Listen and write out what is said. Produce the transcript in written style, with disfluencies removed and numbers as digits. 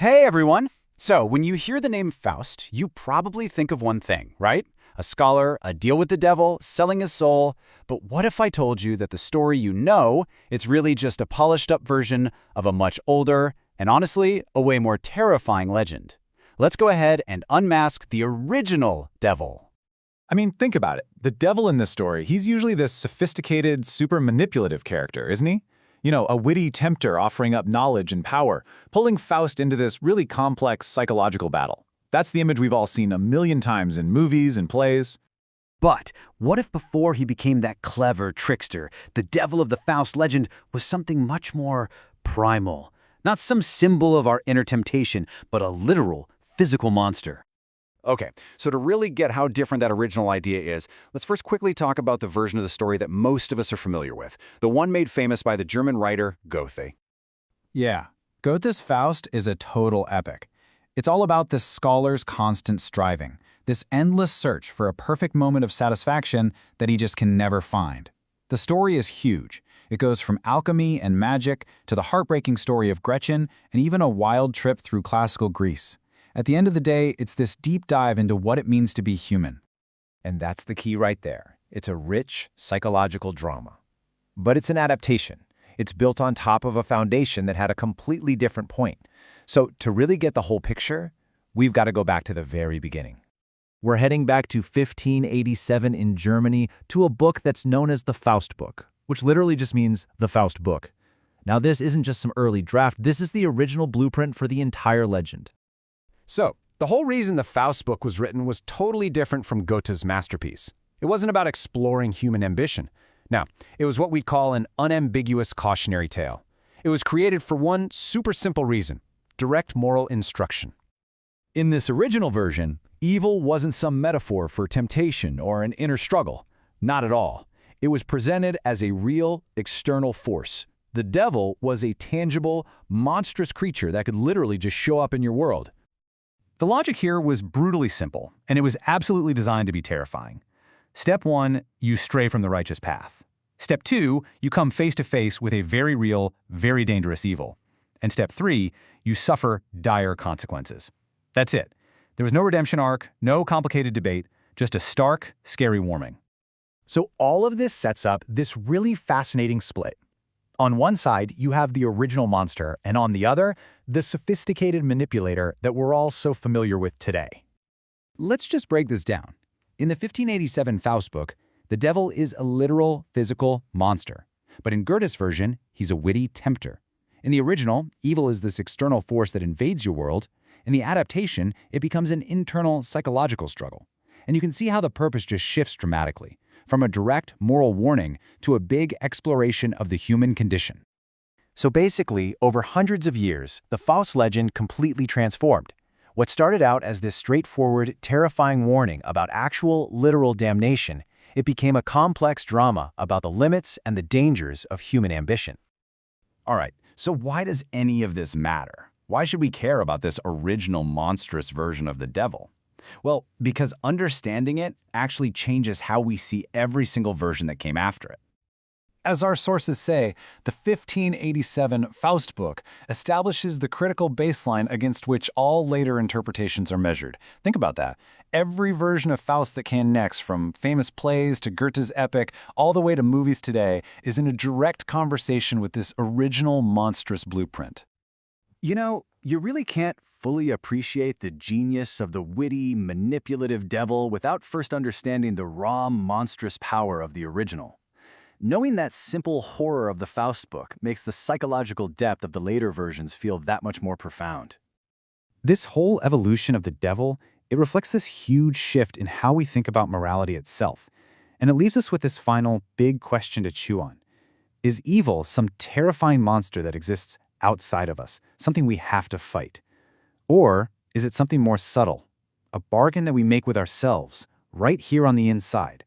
Hey everyone! So, when you hear the name Faust, you probably think of one thing, right? A scholar, a deal with the devil, selling his soul. But what if I told you that the story you know, it's really just a polished-up version of a much older, and honestly, a way more terrifying legend? Let's go ahead and unmask the original devil. I mean, think about it. The devil in this story, he's usually this sophisticated, super manipulative character, isn't he? A witty tempter offering up knowledge and power, pulling Faust into this really complex psychological battle. That's the image we've all seen a million times in movies and plays. But what if before he became that clever trickster, the devil of the Faust legend was something much more primal? Not some symbol of our inner temptation, but a literal, physical monster. Okay, so to really get how different that original idea is, let's first quickly talk about the version of the story that most of us are familiar with, the one made famous by the German writer Goethe. Yeah, Goethe's Faust is a total epic. It's all about this scholar's constant striving, this endless search for a perfect moment of satisfaction that he just can never find. The story is huge. It goes from alchemy and magic to the heartbreaking story of Gretchen and even a wild trip through classical Greece. At the end of the day, it's this deep dive into what it means to be human. And that's the key right there. It's a rich, psychological drama. But it's an adaptation. It's built on top of a foundation that had a completely different point. So to really get the whole picture, we've got to go back to the very beginning. We're heading back to 1587 in Germany to a book that's known as the Faust book, which literally just means the Faust book. Now, this isn't just some early draft. This is the original blueprint for the entire legend. So, the whole reason the Faust book was written was totally different from Goethe's masterpiece. It wasn't about exploring human ambition. No, it was what we'd call an unambiguous cautionary tale. It was created for one super simple reason: direct moral instruction. In this original version, evil wasn't some metaphor for temptation or an inner struggle. Not at all. It was presented as a real, external force. The devil was a tangible, monstrous creature that could literally just show up in your world. The logic here was brutally simple, and it was absolutely designed to be terrifying. Step 1, you stray from the righteous path. Step 2, you come face to face with a very real, very dangerous evil. And Step 3, you suffer dire consequences. That's it. There was no redemption arc, no complicated debate, just a stark, scary warning. So all of this sets up this really fascinating split. On one side, you have the original monster, and on the other, the sophisticated manipulator that we're all so familiar with today. Let's just break this down. In the 1587 Faust book, the devil is a literal, physical monster. But in Goethe's version, he's a witty tempter. In the original, evil is this external force that invades your world. In the adaptation, it becomes an internal psychological struggle. And you can see how the purpose just shifts dramatically, from a direct moral warning to a big exploration of the human condition. So basically, over hundreds of years, the Faust legend completely transformed. What started out as this straightforward, terrifying warning about actual, literal damnation, it became a complex drama about the limits and the dangers of human ambition. All right, so why does any of this matter? Why should we care about this original monstrous version of the devil? Well, because understanding it actually changes how we see every single version that came after it. As our sources say, the 1587 Faust book establishes the critical baseline against which all later interpretations are measured. Think about that. Every version of Faust that came next, from famous plays to Goethe's epic, all the way to movies today, is in a direct conversation with this original monstrous blueprint. You know, you really can't fully appreciate the genius of the witty, manipulative devil without first understanding the raw, monstrous power of the original. Knowing that simple horror of the Faust book makes the psychological depth of the later versions feel that much more profound. This whole evolution of the devil, it reflects this huge shift in how we think about morality itself. And it leaves us with this final, big question to chew on. Is evil some terrifying monster that exists outside of us, something we have to fight? Or is it something more subtle, a bargain that we make with ourselves, right here on the inside?